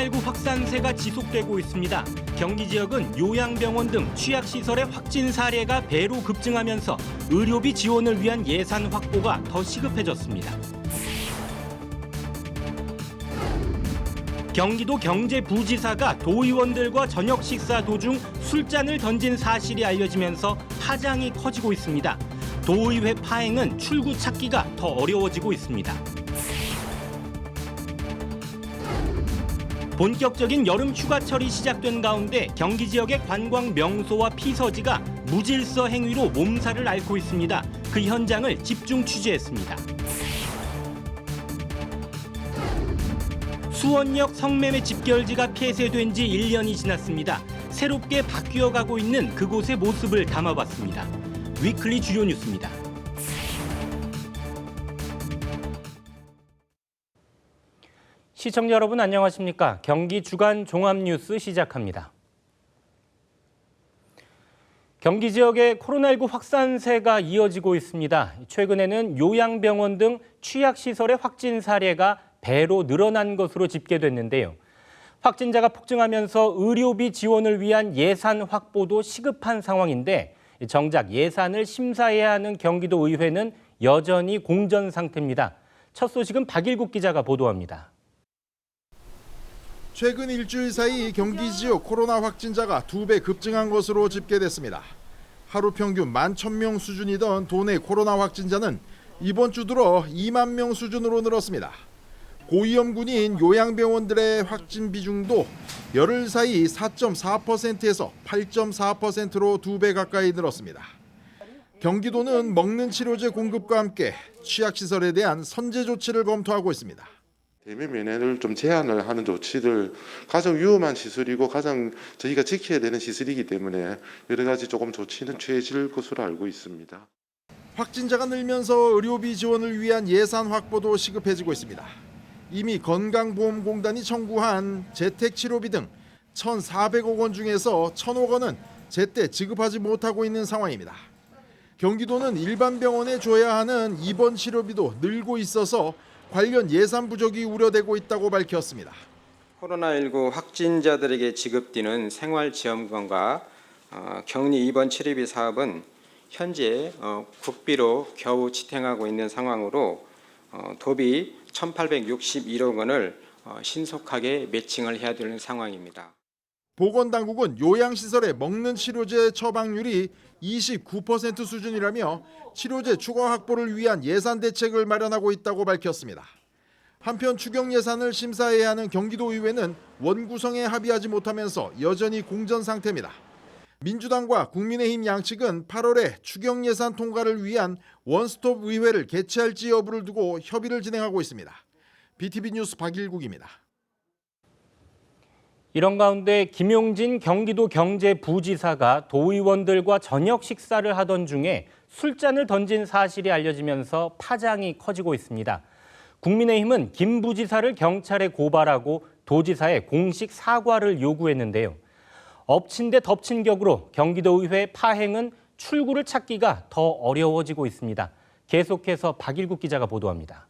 코로나19 확산세가 지속되고 있습니다. 경기 지역은 요양병원 등 취약시설의 확진 사례가 배로 급증하면서 의료비 지원을 위한 예산 확보가 더 시급해졌습니다. 경기도 경제부지사가 도의원들과 저녁 식사 도중 술잔을 던진 사실이 알려지면서 파장이 커지고 있습니다. 도의회 파행은 출구 찾기가 더 어려워지고 있습니다. 본격적인 여름 휴가철이 시작된 가운데 경기 지역의 관광 명소와 피서지가 무질서 행위로 몸살을 앓고 있습니다. 그 현장을 집중 취재했습니다. 수원역 성매매 집결지가 폐쇄된 지 1년이 지났습니다. 새롭게 바뀌어가고 있는 그곳의 모습을 담아봤습니다. 위클리 주요 뉴스입니다. 시청자 여러분 안녕하십니까? 경기 주간 종합 뉴스 시작합니다. 경기 지역의 코로나19 확산세가 이어지고 있습니다. 최근에는 요양병원 등 취약시설의 확진 사례가 배로 늘어난 것으로 집계됐는데요. 확진자가 폭증하면서 의료비 지원을 위한 예산 확보도 시급한 상황인데 정작 예산을 심사해야 하는 경기도 의회는 여전히 공전 상태입니다. 첫 소식은 박일국 기자가 보도합니다. 최근 일주일 사이 경기 지역 코로나 확진자가 2배 급증한 것으로 집계됐습니다. 하루 평균 11,000명 수준이던 도내 코로나 확진자는 이번 주 들어 2만 명 수준으로 늘었습니다. 고위험군인 요양병원들의 확진 비중도 열흘 사이 4.4%에서 8.4%로 2배 가까이 늘었습니다. 경기도는 먹는 치료제 공급과 함께 취약시설에 대한 선제 조치를 검토하고 있습니다. 대면 면회를 좀 제한을 하는 조치들, 가장 위험한 시설이고 가장 저희가 지켜야 되는 시설이기 때문에 여러 가지 조금 조치는 취해질 것으로 알고 있습니다. 확진자가 늘면서 의료비 지원을 위한 예산 확보도 시급해지고 있습니다. 이미 건강보험공단이 청구한 재택치료비 등 1,400억 원 중에서 1,000억 원은 제때 지급하지 못하고 있는 상황입니다. 경기도는 일반 병원에 줘야 하는 입원 치료비도 늘고 있어서 관련 예산 부족이 우려되고 있다고 밝혔습니다. 코로나19 확진자들에게 지급되는 생활지원금과 격리 입원 치료비 사업은 현재 국비로 겨우 지탱하고 있는 상황으로 도비 1,861억 원을 신속하게 매칭을 해야 되는 상황입니다. 보건당국은 요양시설의 먹는 치료제 처방률이 29% 수준이라며 치료제 추가 확보를 위한 예산 대책을 마련하고 있다고 밝혔습니다. 한편 추경 예산을 심사해야 하는 경기도의회는 원구성에 합의하지 못하면서 여전히 공전 상태입니다. 민주당과 국민의힘 양측은 8월에 추경 예산 통과를 위한 원스톱 의회를 개최할지 여부를 두고 협의를 진행하고 있습니다. BTV 뉴스 박일국입니다. 이런 가운데 김용진 경기도 경제부지사가 도의원들과 저녁 식사를 하던 중에 술잔을 던진 사실이 알려지면서 파장이 커지고 있습니다. 국민의힘은 김 부지사를 경찰에 고발하고 도지사의 공식 사과를 요구했는데요. 엎친 데 덮친 격으로 경기도의회 파행은 출구를 찾기가 더 어려워지고 있습니다. 계속해서 박일국 기자가 보도합니다.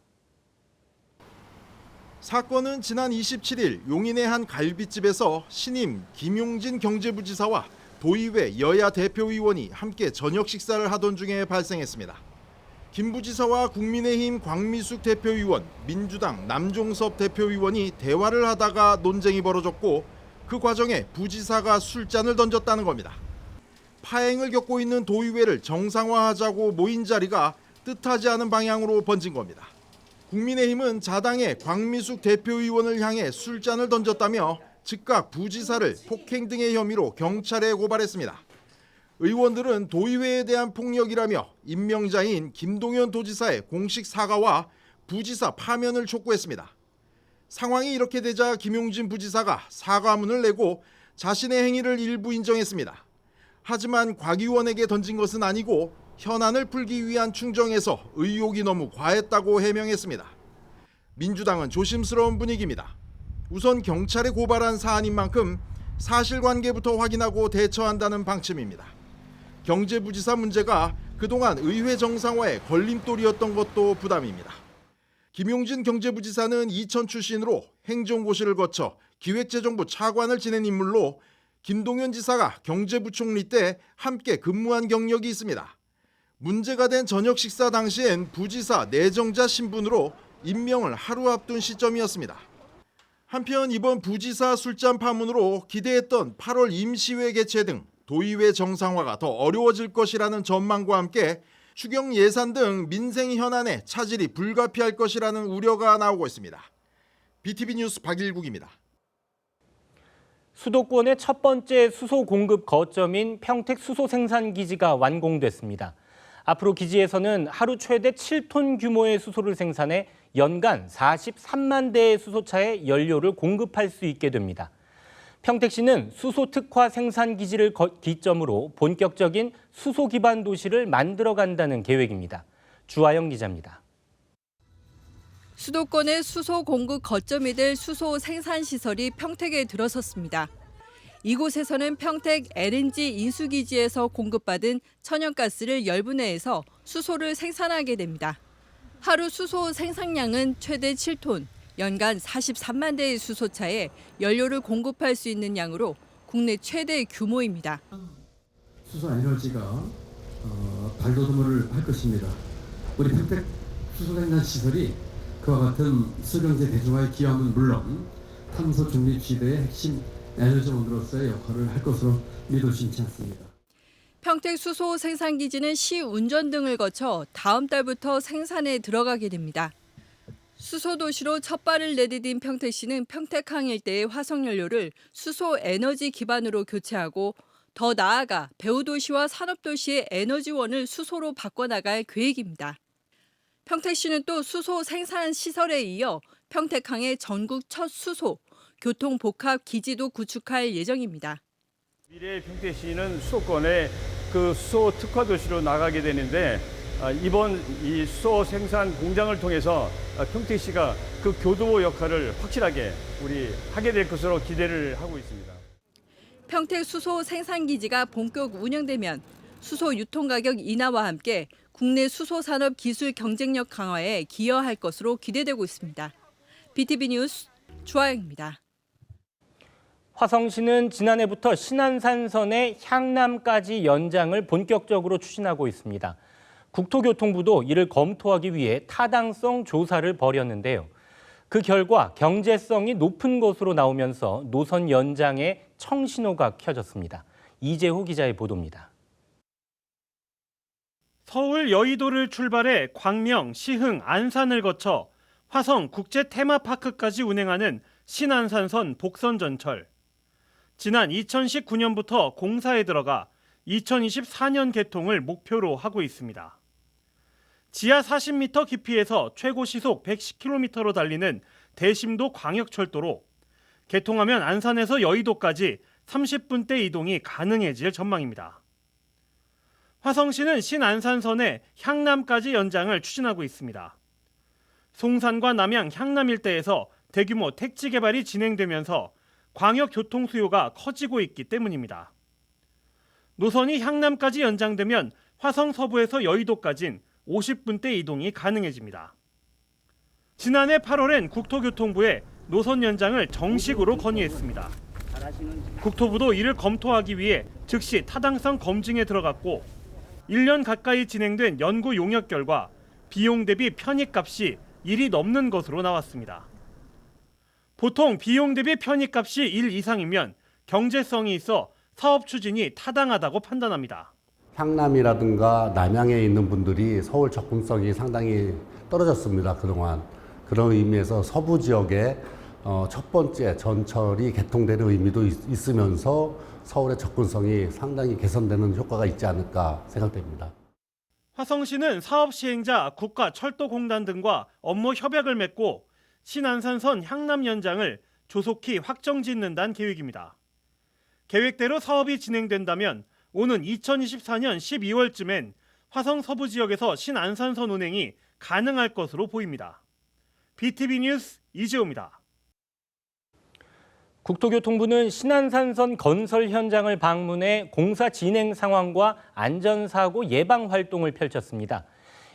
사건은 지난 27일 용인의 한 갈비집에서 신임 김용진 경제부지사와 도의회 여야 대표의원이 함께 저녁 식사를 하던 중에 발생했습니다. 김 부지사와 국민의힘 광미숙 대표의원, 민주당 남종섭 대표의원이 대화를 하다가 논쟁이 벌어졌고 그 과정에 부지사가 술잔을 던졌다는 겁니다. 파행을 겪고 있는 도의회를 정상화하자고 모인 자리가 뜻하지 않은 방향으로 번진 겁니다. 국민의힘은 자당의 광미숙 대표의원을 향해 술잔을 던졌다며 즉각 부지사를 폭행 등의 혐의로 경찰에 고발했습니다. 의원들은 도의회에 대한 폭력이라며 임명자인 김동연 도지사의 공식 사과와 부지사 파면을 촉구했습니다. 상황이 이렇게 되자 김용진 부지사가 사과문을 내고 자신의 행위를 일부 인정했습니다. 하지만 곽 의원에게 던진 것은 아니고 현안을 풀기 위한 충정에서 의욕이 너무 과했다고 해명했습니다. 민주당은 조심스러운 분위기입니다. 우선 경찰에 고발한 사안인 만큼 사실관계부터 확인하고 대처한다는 방침입니다. 경제부지사 문제가 그동안 의회 정상화에 걸림돌이었던 것도 부담입니다. 김용진 경제부지사는 이천 출신으로 행정고시를 거쳐 기획재정부 차관을 지낸 인물로 김동연 지사가 경제부총리 때 함께 근무한 경력이 있습니다. 문제가 된 저녁 식사 당시엔 부지사 내정자 신분으로 임명을 하루 앞둔 시점이었습니다. 한편 이번 부지사 술잔 파문으로 기대했던 8월 임시회 개최 등 도의회 정상화가 더 어려워질 것이라는 전망과 함께 추경 예산 등 민생 현안에 차질이 불가피할 것이라는 우려가 나오고 있습니다. BTV 뉴스 박일국입니다. 수도권의 첫 번째 수소 공급 거점인 평택 수소 생산 기지가 완공됐습니다. 앞으로 기지에서는 하루 최대 7톤 규모의 수소를 생산해 연간 43만 대의 수소차에 연료를 공급할 수 있게 됩니다. 평택시는 수소 특화 생산 기지를 기점으로 본격적인 수소 기반 도시를 만들어간다는 계획입니다. 주아영 기자입니다. 수도권의 수소 공급 거점이 될 수소 생산 시설이 평택에 들어섰습니다. 이곳에서는 평택 LNG 인수기지에서 공급받은 천연가스를 열분해해서 수소를 생산하게 됩니다. 하루 수소 생산량은 최대 7톤, 연간 43만 대의 수소차에 연료를 공급할 수 있는 양으로 국내 최대 규모입니다. 수소 에너지가 발돋움을 할 것입니다. 우리 평택 수소 생산 시설이 그와 같은 수경제 대중화에 기여하면 물론 탄소 중립 시대의 핵심 에너지원으로서의 역할을 할 것으로 믿어 심지 않습니다. 평택 수소 생산기지는 시 운전 등을 거쳐 다음 달부터 생산에 들어가게 됩니다. 수소 도시로 첫 발을 내디딘 평택시는 평택항 일대의 화석연료를 수소 에너지 기반으로 교체하고 더 나아가 배후도시와 산업도시의 에너지원을 수소로 바꿔나갈 계획입니다. 평택시는 또 수소 생산 시설에 이어 평택항의 전국 첫 수소, 교통복합 기지도 구축할 예정입니다. 미래의 평택시는 수도권의 그 수소 특화 도시로 나가게 되는데 이번 이 수소 생산 공장을 통해서 평택시가 그 교두보 역할을 확실하게 우리 하게 될 것으로 기대를 하고 있습니다. 평택 수소 생산기지가 본격 운영되면 수소 유통 가격 인하와 함께 국내 수소 산업 기술 경쟁력 강화에 기여할 것으로 기대되고 있습니다. BTV 뉴스 주아영입니다. 화성시는 지난해부터 신안산선의 향남까지 연장을 본격적으로 추진하고 있습니다. 국토교통부도 이를 검토하기 위해 타당성 조사를 벌였는데요. 그 결과 경제성이 높은 것으로 나오면서 노선 연장에 청신호가 켜졌습니다. 이재호 기자의 보도입니다. 서울 여의도를 출발해 광명, 시흥, 안산을 거쳐 화성 국제 테마파크까지 운행하는 신안산선 복선전철. 지난 2019년부터 공사에 들어가 2024년 개통을 목표로 하고 있습니다. 지하 40m 깊이에서 최고 시속 110km로 달리는 대심도 광역철도로 개통하면 안산에서 여의도까지 30분대 이동이 가능해질 전망입니다. 화성시는 신안산선의 향남까지 연장을 추진하고 있습니다. 송산과 남양 향남 일대에서 대규모 택지 개발이 진행되면서 광역 교통 수요가 커지고 있기 때문입니다. 노선이 향남까지 연장되면 화성 서부에서 여의도까지는 50분대 이동이 가능해집니다. 지난해 8월엔 국토교통부에 노선 연장을 정식으로 건의했습니다. 국토부도 이를 검토하기 위해 즉시 타당성 검증에 들어갔고 1년 가까이 진행된 연구 용역 결과 비용 대비 편익값이 1이 넘는 것으로 나왔습니다. 보통 비용 대비 편익값이 1 이상이면 경제성이 있어 사업 추진이 타당하다고 판단합니다. 향남이라든가 남양에 있는 분들이 서울 접근성이 상당히 떨어졌습니다. 그동안. 그런 의미에서 서부 지역에 첫 번째 전철이 개통되는 의미도 있으면서 서울의 접근성이 상당히 개선되는 효과가 있지 않을까 생각됩니다. 화성시는 사업 시행자 국가철도공단 등과 업무 협약을 맺고 신안산선 향남 연장을 조속히 확정짓는다는 계획입니다. 계획대로 사업이 진행된다면 오는 2024년 12월쯤엔 화성 서부 지역에서 신안산선 운행이 가능할 것으로 보입니다. BTV 뉴스 이재호입니다. 국토교통부는 신안산선 건설 현장을 방문해 공사 진행 상황과 안전사고 예방 활동을 펼쳤습니다.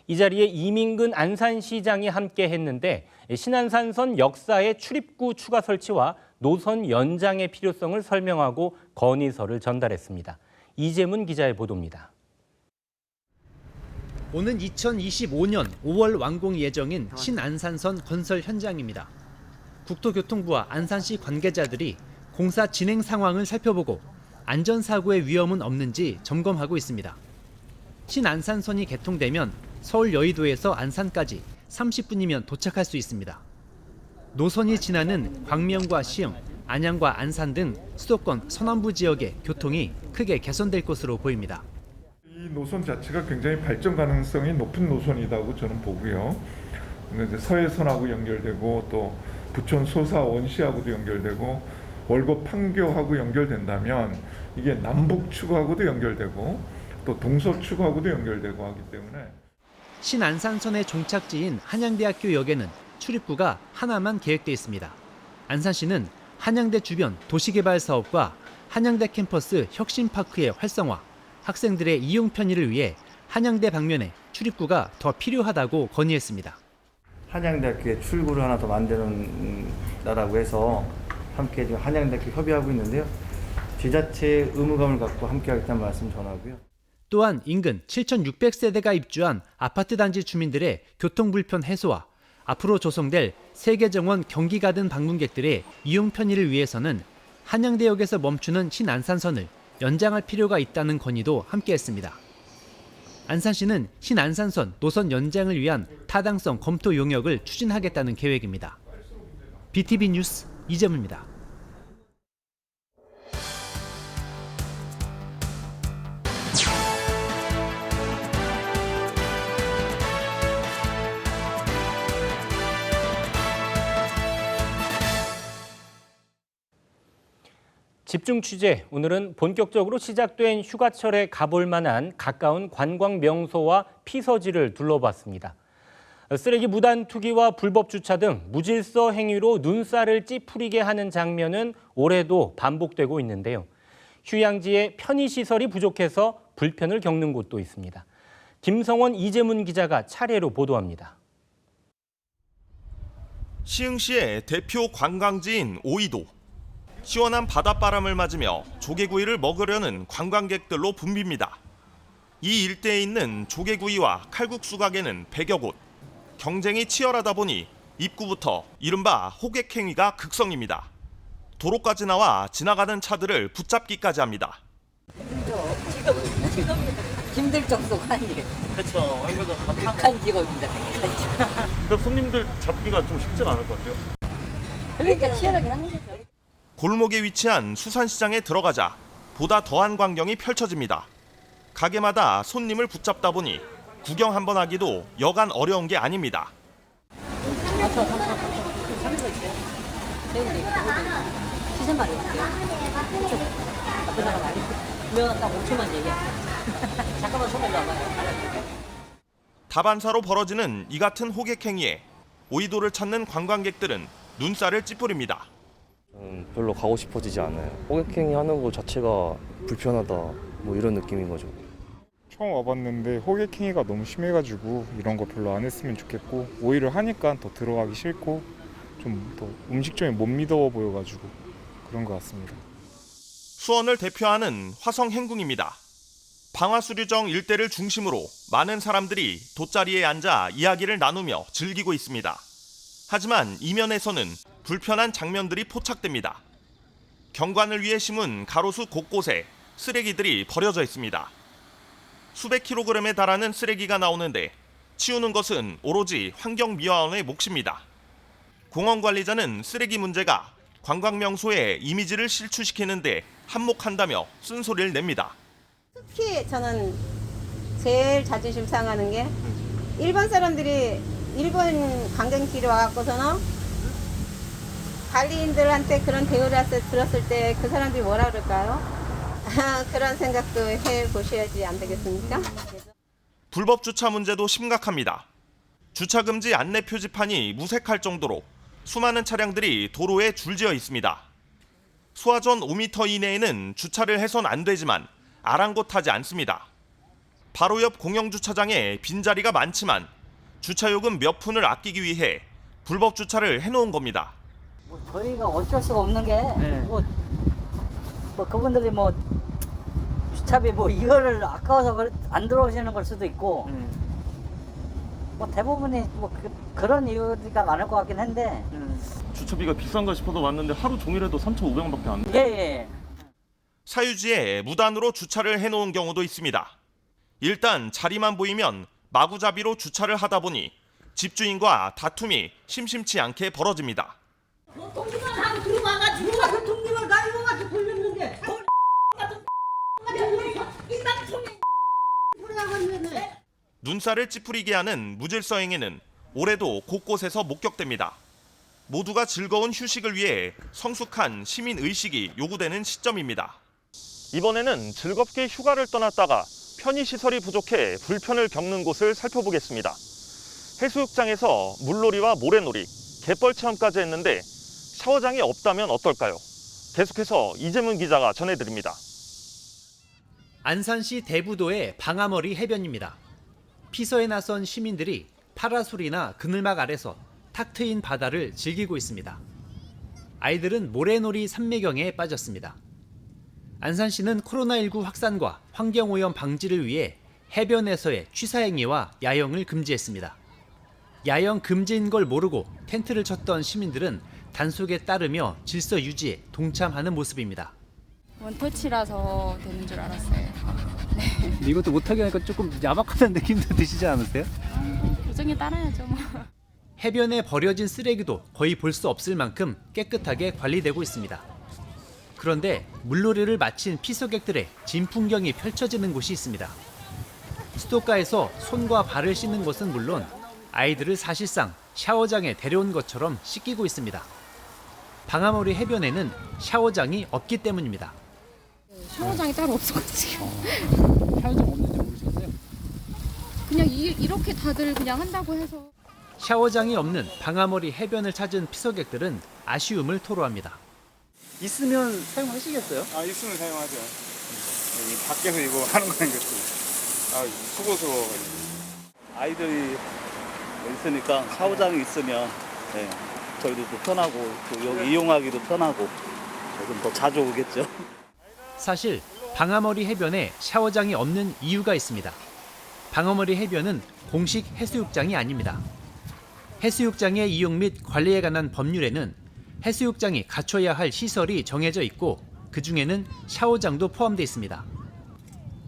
이 자리에 이민근 안산시장이 함께 했는데 신안산선 역사의 출입구 추가 설치와 노선 연장의 필요성을 설명하고 건의서를 전달했습니다. 이재문 기자의 보도입니다. 오는 2025년 5월 완공 예정인 신안산선 건설 현장입니다. 국토교통부와 안산시 관계자들이 공사 진행 상황을 살펴보고 안전사고의 위험은 없는지 점검하고 있습니다. 신안산선이 개통되면 서울 여의도에서 안산까지 30분이면 도착할 수 있습니다. 노선이 지나는 광명과 시흥, 안양과 안산 등 수도권 서남부 지역의 교통이 크게 개선될 것으로 보입니다. 이 노선 자체가 굉장히 발전 가능성이 높은 노선이라고 저는 보고요. 이제 서해선하고 연결되고 또 부천 소사 원시하고도 연결되고 월곶 판교하고 연결된다면 이게 남북축하고도 연결되고 또 동서축하고도 연결되고 하기 때문에 신안산선의 종착지인 한양대학교역에는 출입구가 하나만 계획돼 있습니다. 안산시는 한양대 주변 도시개발 사업과 한양대 캠퍼스 혁신파크의 활성화, 학생들의 이용 편의를 위해 한양대 방면에 출입구가 더 필요하다고 건의했습니다. 한양대학교에 출구를 하나 더 만드는다라고 해서 함께 지금 한양대학교 협의하고 있는데요. 지자체의 의무감을 갖고 함께하겠다는 말씀 전하고요. 또한 인근 7,600세대가 입주한 아파트 단지 주민들의 교통 불편 해소와 앞으로 조성될 세계정원 경기가든 방문객들의 이용 편의를 위해서는 한양대역에서 멈추는 신안산선을 연장할 필요가 있다는 건의도 함께했습니다. 안산시는 신안산선 노선 연장을 위한 타당성 검토 용역을 추진하겠다는 계획입니다. BTV 뉴스 이재문입니다. 집중 취재, 오늘은 본격적으로 시작된 휴가철에 가볼 만한 가까운 관광 명소와 피서지를 둘러봤습니다. 쓰레기 무단 투기와 불법 주차 등 무질서 행위로 눈살을 찌푸리게 하는 장면은 올해도 반복되고 있는데요. 휴양지에 편의시설이 부족해서 불편을 겪는 곳도 있습니다. 김성원, 이재문 기자가 차례로 보도합니다. 시흥시의 대표 관광지인 오이도. 시원한 바닷바람을 맞으며 조개구이를 먹으려는 관광객들로 붐빕니다. 이 일대에 있는 조개구이와 칼국수 가게는 100여 곳. 경쟁이 치열하다 보니 입구부터 이른바 호객행위가 극성입니다. 도로까지 나와 지나가는 차들을 붙잡기까지 합니다. 지금 힘들 정도가 아니에요. 그렇죠. 극한 직업입니다. 근데 손님들 잡기가 좀 쉽지가 않을 것 같아요. 그러니까 치열하긴 한 거죠. 골목에 위치한 수산시장에 들어가자 보다 더한 광경이 펼쳐집니다. 가게마다 손님을 붙잡다 보니 구경 한번 하기도 여간 어려운 게 아닙니다. 시선 말해볼게요. 앞에다가 말해. 그러면 딱 5초만 얘기해. 잠깐만 손을 놔봐요. 다반사로 벌어지는 이 같은 호객행위에 오이도를 찾는 관광객들은 눈살을 찌푸립니다. 별로 가고 싶어지지 않아요. 호객행위 하는 거 자체가 불편하다 뭐 이런 느낌인 거죠. 처음 와봤는데 호객행위가 너무 심해가지고 이런 거 별로 안 했으면 좋겠고 오히려 하니까 더 들어가기 싫고 좀 더 음식점이 못 믿어 보여가지고 그런 것 같습니다. 수원을 대표하는 화성행궁입니다. 방화수류정 일대를 중심으로 많은 사람들이 돗자리에 앉아 이야기를 나누며 즐기고 있습니다. 하지만 이면에서는 불편한 장면들이 포착됩니다. 경관을 위해 심은 가로수 곳곳에 쓰레기들이 버려져 있습니다. 수백 킬로그램에 달하는 쓰레기가 나오는데 치우는 것은 오로지 환경미화원의 몫입니다. 공원 관리자는 쓰레기 문제가 관광명소의 이미지를 실추시키는데 한몫한다며 쓴소리를 냅니다. 특히 저는 제일 자존심 상하는 게 일본 사람들이 일본 관광지로 와갖고서는 관리인들한테 그런 대우를 들었을 때 그 사람들이 뭐라 그럴까요? 그런 생각도 해보셔야지 안 되겠습니까? 불법 주차 문제도 심각합니다. 주차 금지 안내 표지판이 무색할 정도로 수많은 차량들이 도로에 줄지어 있습니다. 소화전 5m 이내에는 주차를 해선 안 되지만 아랑곳하지 않습니다. 바로 옆 공영주차장에 빈자리가 많지만 주차요금 몇 푼을 아끼기 위해 불법 주차를 해놓은 겁니다. 저희가 어쩔 수가 없는 게 뭐 그분들이 뭐 주차비 뭐 이거를 아까워서 안 들어오시는 걸 수도 있고 뭐 대부분이 뭐 그런 이유가 많을 것 같긴 한데 주차비가 비싼가 싶어서 왔는데 하루 종일해도 3,500원밖에 안 돼요. 예. 사유지에 무단으로 주차를 해놓은 경우도 있습니다. 일단 자리만 보이면 마구잡이로 주차를 하다 보니 집주인과 다툼이 심심치 않게 벌어집니다. 동기만 하고 들어와가지고 그 동기만 가지고 가지고 돌렸는데 눈살을 찌푸리게 하는 무질서 행위는 올해도 곳곳에서 목격됩니다. 모두가 즐거운 휴식을 위해 성숙한 시민의식이 요구되는 시점입니다. 이번에는 즐겁게 휴가를 떠났다가 편의시설이 부족해 불편을 겪는 곳을 살펴보겠습니다. 해수욕장에서 물놀이와 모래놀이, 갯벌 체험까지 했는데 샤워장이 없다면 어떨까요? 계속해서 이재문 기자가 전해드립니다. 안산시 대부도의 방아머리 해변입니다. 피서에 나선 시민들이 파라솔이나 그늘막 아래서 탁 트인 바다를 즐기고 있습니다. 아이들은 모래놀이 산매경에 빠졌습니다. 안산시는 코로나19 확산과 환경오염 방지를 위해 해변에서의 취사행위와 야영을 금지했습니다. 야영 금지인 걸 모르고 텐트를 쳤던 시민들은 단속에 따르며 질서 유지에 동참하는 모습입니다. 원터치라서 되는 줄 알았어요. 네. 이것도 못하게 하니까 조금 야박하다는 느낌도 드시지 않으세요? 요정에 따라야죠. 해변에 버려진 쓰레기도 거의 볼 수 없을 만큼 깨끗하게 관리되고 있습니다. 그런데 물놀이를 마친 피서객들의 진풍경이 펼쳐지는 곳이 있습니다. 수도가에서 손과 발을 씻는 것은 물론 아이들을 사실상 샤워장에 데려온 것처럼 씻기고 있습니다. 방아머리 해변에는 샤워장이 없기 때문입니다. 샤워장이 따로 없어가지고. 샤워장 없는지 모르셨어요? 그냥 이렇게 다들 그냥 한다고 해서. 샤워장이 없는 방아머리 해변을 찾은 피서객들은 아쉬움을 토로합니다. 있으면 사용하시겠어요? 있으면 사용하죠. 여기 밖에서 이거 하는 거는 것도 수고스러워가지고. 아이들이 있으니까 샤워장이 있으면 저희도 또 편하고 또 여기 이용하기도 편하고 좀 더 자주 오겠죠. 사실 방아머리 해변에 샤워장이 없는 이유가 있습니다. 방아머리 해변은 공식 해수욕장이 아닙니다. 해수욕장의 이용 및 관리에 관한 법률에는 해수욕장이 갖춰야 할 시설이 정해져 있고 그중에는 샤워장도 포함되어 있습니다.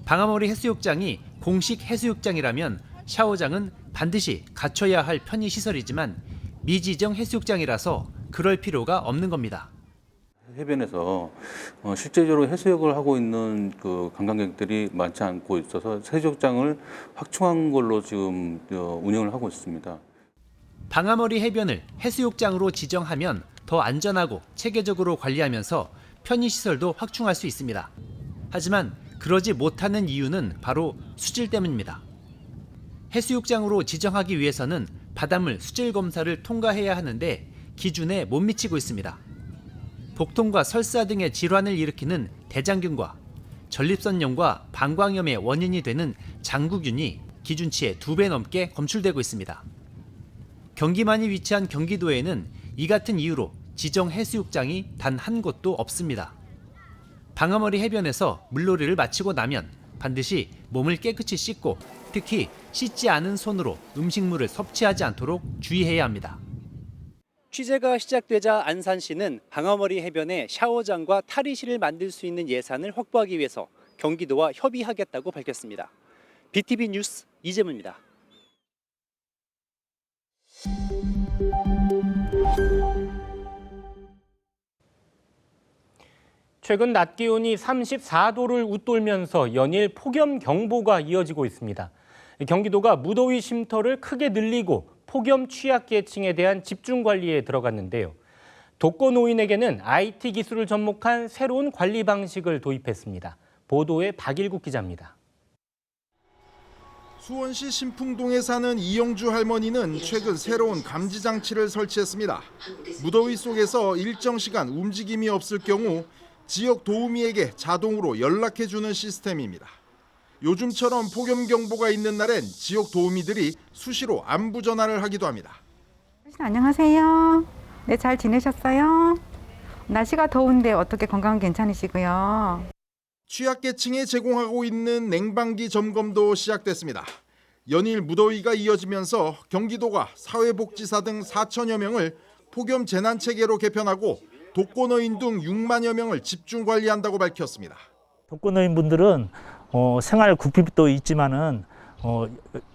방아머리 해수욕장이 공식 해수욕장이라면 샤워장은 반드시 갖춰야 할 편의시설이지만 미지정 해수욕장이라서 그럴 필요가 없는 겁니다. 해변에서 실제적으로 해수욕을 하고 있는 그 관광객들이 많지 않고 있어서 해수욕장을 확충한 걸로 지금 운영을 하고 있습니다. 방아머리 해변을 해수욕장으로 지정하면 더 안전하고 체계적으로 관리하면서 편의시설도 확충할 수 있습니다. 하지만 그러지 못하는 이유는 바로 수질 때문입니다. 해수욕장으로 지정하기 위해서는 바닷물 수질 검사를 통과해야 하는데 기준에 못 미치고 있습니다. 복통과 설사 등의 질환을 일으키는 대장균과 전립선염과 방광염의 원인이 되는 장구균이 기준치의 2배 넘게 검출되고 있습니다. 경기만이 위치한 경기도에는 이 같은 이유로 지정 해수욕장이 단 한 곳도 없습니다. 방아머리 해변에서 물놀이를 마치고 나면 반드시 몸을 깨끗이 씻고 특히 씻지 않은 손으로 음식물을 섭취하지 않도록 주의해야 합니다. 취재가 시작되자 안산시는 방아머리 해변에 샤워장과 탈의실을 만들 수 있는 예산을 확보하기 위해서 경기도와 협의하겠다고 밝혔습니다. BTV 뉴스 이재문입니다. 최근 낮 기온이 34도를 웃돌면서 연일 폭염경보가 이어지고 있습니다. 경기도가 무더위 쉼터를 크게 늘리고 폭염 취약계층에 대한 집중관리에 들어갔는데요. 독거노인에게는 IT 기술을 접목한 새로운 관리 방식을 도입했습니다. 보도에 박일국 기자입니다. 수원시 신풍동에 사는 이영주 할머니는 최근 새로운 감지 장치를 설치했습니다. 무더위 속에서 일정 시간 움직임이 없을 경우 지역 도우미에게 자동으로 연락해주는 시스템입니다. 요즘처럼 폭염경보가 있는 날엔 지역 도우미들이 수시로 안부 전화를 하기도 합니다. 안녕하세요. 네, 잘 지내셨어요? 날씨가 더운데 어떻게 건강 괜찮으시고요? 취약계층에 제공하고 있는 냉방기 점검도 시작됐습니다. 연일 무더위가 이어지면서 경기도가 사회복지사 등 4천여 명을 폭염 재난체계로 개편하고 독거노인 등 6만여 명을 집중 관리한다고 밝혔습니다. 독거노인분들은 생활 구피도 있지만은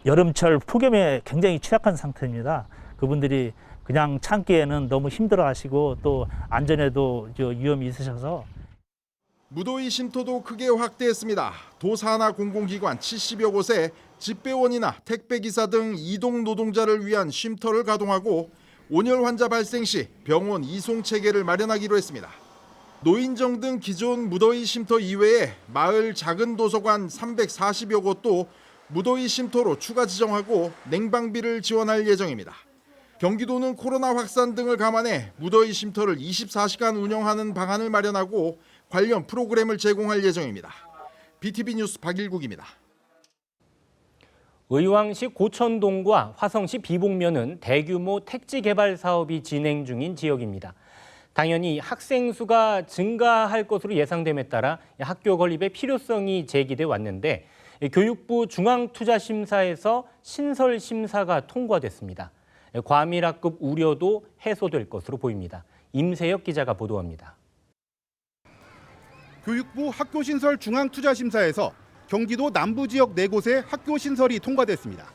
여름철 폭염에 굉장히 취약한 상태입니다. 그분들이 그냥 참기에는 너무 힘들어하시고 또 안전에도 위험이 있으셔서 무더위 쉼터도 크게 확대했습니다. 도 산하 공공기관 70여 곳에 집배원이나 택배기사 등 이동 노동자를 위한 쉼터를 가동하고 온열 환자 발생 시 병원 이송 체계를 마련하기로 했습니다. 노인정 등 기존 무더위 쉼터 이외에 마을 작은 도서관 340여 곳도 무더위 쉼터로 추가 지정하고 냉방비를 지원할 예정입니다. 경기도는 코로나 확산 등을 감안해 무더위 쉼터를 24시간 운영하는 방안을 마련하고 관련 프로그램을 제공할 예정입니다. BTV 뉴스 박일국입니다. 의왕시 고천동과 화성시 비봉면은 대규모 택지 개발 사업이 진행 중인 지역입니다. 당연히 학생 수가 증가할 것으로 예상됨에 따라 학교 건립의 필요성이 제기돼 왔는데 교육부 중앙투자심사에서 신설 심사가 통과됐습니다. 과밀학급 우려도 해소될 것으로 보입니다. 임세혁 기자가 보도합니다. 교육부 학교신설 중앙투자심사에서 경기도 남부 지역 4곳의 학교 신설이 통과됐습니다.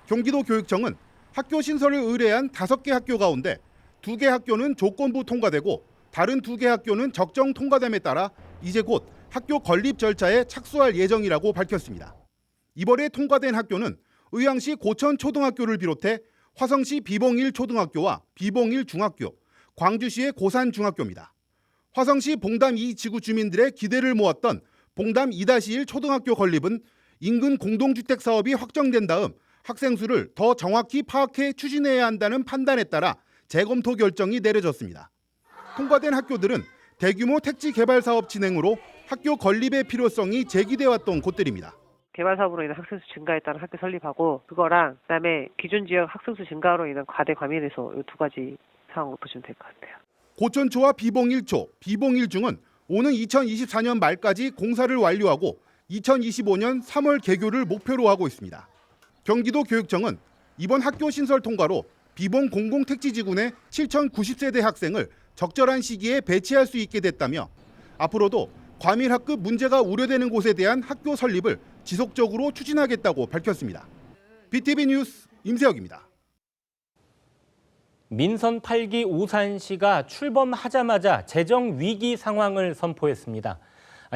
경기도 교육청은 학교 신설을 의뢰한 5개 학교 가운데 2개 학교는 조건부 통과되고 다른 2개 학교는 적정 통과됨에 따라 이제 곧 학교 건립 절차에 착수할 예정이라고 밝혔습니다. 이번에 통과된 학교는 의왕시 고천초등학교를 비롯해 화성시 비봉1초등학교와 비봉1중학교, 광주시의 고산중학교입니다. 화성시 봉담 2지구 주민들의 기대를 모았던 봉담 2-1 초등학교 건립은 인근 공동주택 사업이 확정된 다음 학생 수를 더 정확히 파악해 추진해야 한다는 판단에 따라 재검토 결정이 내려졌습니다. 통과된 학교들은 대규모 택지 개발 사업 진행으로 학교 건립의 필요성이 제기돼 왔던 곳들입니다. 개발 사업으로 인한 학생 수 증가에 따른 학교 설립하고 그거랑 그다음에 기준 지역 학생 수 증가로 인한 과대 과밀 해소 이 2가지 상황으로 보시면 될 것 같아요. 고천초와 비봉1초, 비봉1중은 오는 2024년 말까지 공사를 완료하고 2025년 3월 개교를 목표로 하고 있습니다. 경기도 교육청은 이번 학교 신설 통과로 비봉 공공택지지구 내 7,090세대 학생을 적절한 시기에 배치할 수 있게 됐다며 앞으로도 과밀학급 문제가 우려되는 곳에 대한 학교 설립을 지속적으로 추진하겠다고 밝혔습니다. BTV 뉴스 임세혁입니다. 민선 8기 오산시가 출범하자마자 재정 위기 상황을 선포했습니다.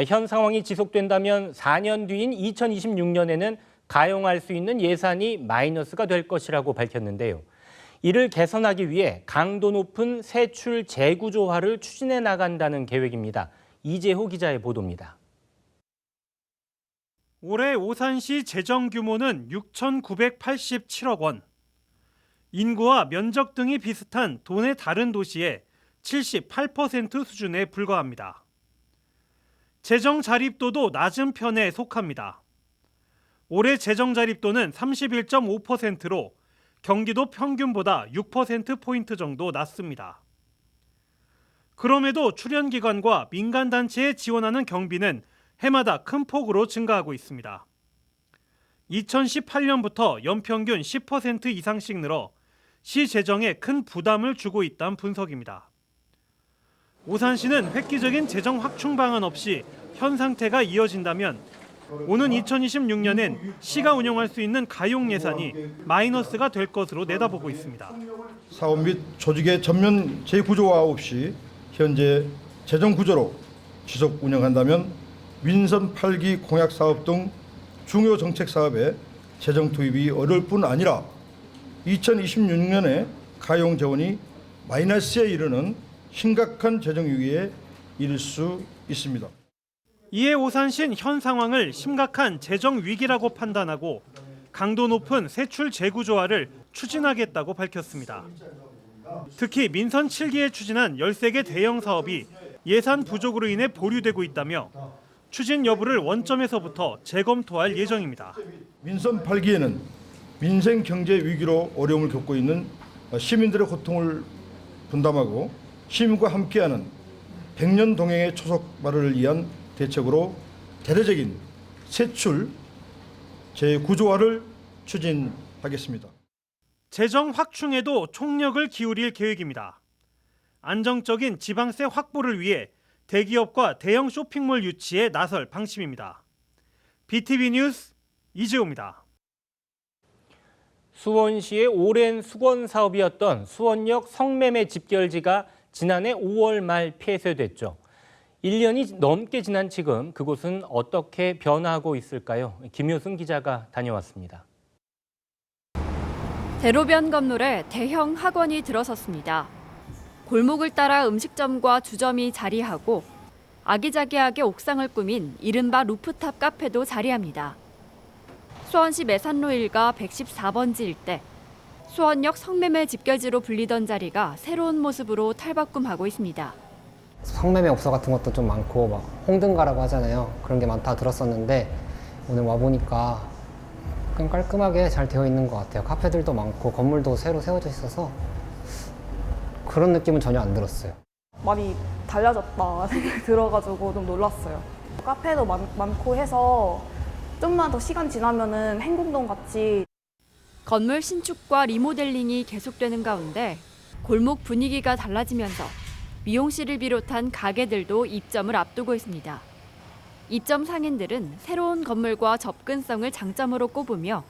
현 상황이 지속된다면 4년 뒤인 2026년에는 가용할 수 있는 예산이 마이너스가 될 것이라고 밝혔는데요. 이를 개선하기 위해 강도 높은 세출 재구조화를 추진해 나간다는 계획입니다. 이재호 기자의 보도입니다. 올해 오산시 재정 규모는 6,987억 원. 인구와 면적 등이 비슷한 도내 다른 도시의 78% 수준에 불과합니다. 재정 자립도도 낮은 편에 속합니다. 올해 재정 자립도는 31.5%로 경기도 평균보다 6%포인트 정도 낮습니다. 그럼에도 출연기관과 민간단체에 지원하는 경비는 해마다 큰 폭으로 증가하고 있습니다. 2018년부터 연평균 10% 이상씩 늘어 시 재정에 큰 부담을 주고 있다는 분석입니다. 오산시는 획기적인 재정 확충 방안 없이 현 상태가 이어진다면 오는 2026년엔 시가 운영할 수 있는 가용 예산이 마이너스가 될 것으로 내다보고 있습니다. 사업 및 조직의 전면 재구조화 없이 현재 재정 구조로 지속 운영한다면 민선 8기 공약 사업 등 중요 정책 사업에 재정 투입이 어려울 뿐 아니라 2026년에 가용 재원이 마이너스에 이르는 심각한 재정 위기에 이를 수 있습니다. 이에 오산시는 현 상황을 심각한 재정 위기라고 판단하고 강도 높은 세출 재구조화를 추진하겠다고 밝혔습니다. 특히 민선 7기에 추진한 13개 대형 사업이 예산 부족으로 인해 보류되고 있다며 추진 여부를 원점에서부터 재검토할 예정입니다. 민선 8기에는 민생 경제 위기로 어려움을 겪고 있는 시민들의 고통을 분담하고 시민과 함께하는 100년 동행의 초속 마련을 위한 대책으로 대대적인 세출 재구조화를 추진하겠습니다. 재정 확충에도 총력을 기울일 계획입니다. 안정적인 지방세 확보를 위해 대기업과 대형 쇼핑몰 유치에 나설 방침입니다. BTV 뉴스 이재호입니다. 수원시의 오랜 수건 사업이었던 수원역 성매매 집결지가 지난해 5월 말 폐쇄됐죠. 1년이 넘게 지난 지금 그곳은 어떻게 변화하고 있을까요? 김효승 기자가 다녀왔습니다. 대로변 건물에 대형 학원이 들어섰습니다. 골목을 따라 음식점과 주점이 자리하고 아기자기하게 옥상을 꾸민 이른바 루프탑 카페도 자리합니다. 수원시 매산로 일가 114번지 일대, 수원역 성매매 집결지로 불리던 자리가 새로운 모습으로 탈바꿈하고 있습니다. 성매매 업소 같은 것도 좀 많고 막 홍등가라고 하잖아요. 그런 게 많다 들었었는데 오늘 와보니까 그냥 깔끔하게 잘 되어 있는 것 같아요. 카페들도 많고 건물도 새로 세워져 있어서 그런 느낌은 전혀 안 들었어요. 많이 달라졌다 생각이 들어가지고 좀 놀랐어요. 카페도 많고 해서 좀만 더 시간 지나면은 행궁동 같이. 건물 신축과 리모델링이 계속되는 가운데 골목 분위기가 달라지면서 미용실을 비롯한 가게들도 입점을 앞두고 있습니다. 입점 상인들은 새로운 건물과 접근성을 장점으로 꼽으며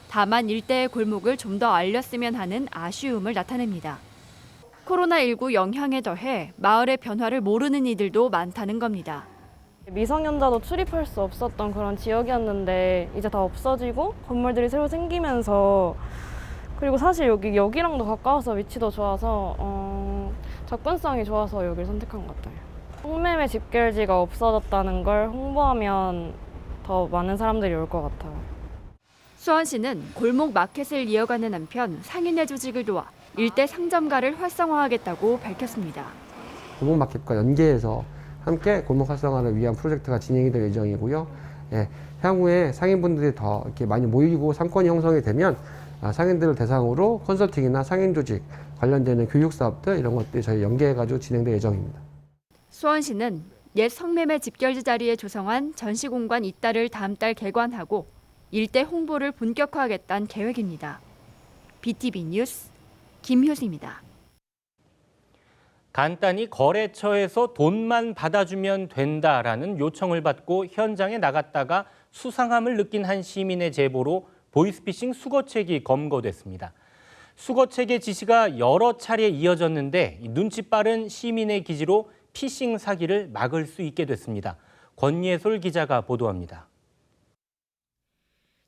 다만 일대의 골목을 좀 더 알렸으면 하는 아쉬움을 나타냅니다. 코로나19 영향에 더해 마을의 변화를 모르는 이들도 많다는 겁니다. 미성년자도 출입할 수 없었던 그런 지역이었는데 이제 다 없어지고 건물들이 새로 생기면서 그리고 사실 여기랑도 가까워서 위치도 좋아서 접근성이 좋아서 여기를 선택한 것 같아요. 성매매 집결지가 없어졌다는 걸 홍보하면 더 많은 사람들이 올 것 같아요. 수원시는 골목 마켓을 이어가는 한편 상인의 조직을 도와 일대 상점가를 활성화하겠다고 밝혔습니다. 골목 마켓과 연계해서 함께 골목 활성화를 위한 프로젝트가 진행이 될 예정이고요. 향후에 상인분들이 더 이렇게 많이 모이고 상권이 형성이 되면 상인들을 대상으로 컨설팅이나 상인 조직 관련되는 교육 사업들 이런 것들이 저희 연계해가지고 진행될 예정입니다. 수원시는 옛 성매매 집결지 자리에 조성한 전시공간 이따를 다음 달 개관하고 일대 홍보를 본격화하겠다는 계획입니다. BTV 뉴스 김효수입니다. 간단히 거래처에서 돈만 받아주면 된다라는 요청을 받고 현장에 나갔다가 수상함을 느낀 한 시민의 제보로 보이스피싱 수거책이 검거됐습니다. 수거책의 지시가 여러 차례 이어졌는데 눈치 빠른 시민의 기지로 피싱 사기를 막을 수 있게 됐습니다. 권예솔 기자가 보도합니다.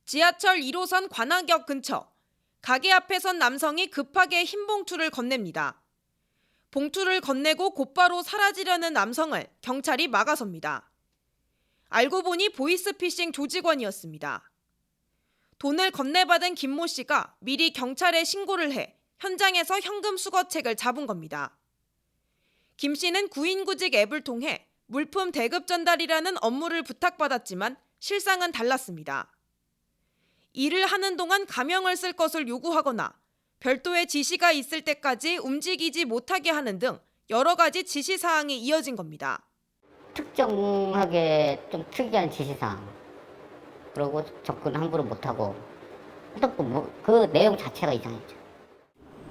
지하철 1호선 관악역 근처. 가게 앞에 선 남성이 급하게 흰 봉투를 건넵니다. 봉투를 건네고 곧바로 사라지려는 남성을 경찰이 막아섭니다. 알고 보니 보이스피싱 조직원이었습니다. 돈을 건네받은 김모 씨가 미리 경찰에 신고를 해 현장에서 현금 수거책을 잡은 겁니다. 김 씨는 구인구직 앱을 통해 물품 대급 전달이라는 업무를 부탁받았지만 실상은 달랐습니다. 일을 하는 동안 가명을 쓸 것을 요구하거나 별도의 지시가 있을 때까지 움직이지 못하게 하는 등 여러 가지 지시사항이 이어진 겁니다. 특정하게 좀 특이한 지시사항, 그리고 접근 함부로 못하고 그 내용 자체가 이상했죠.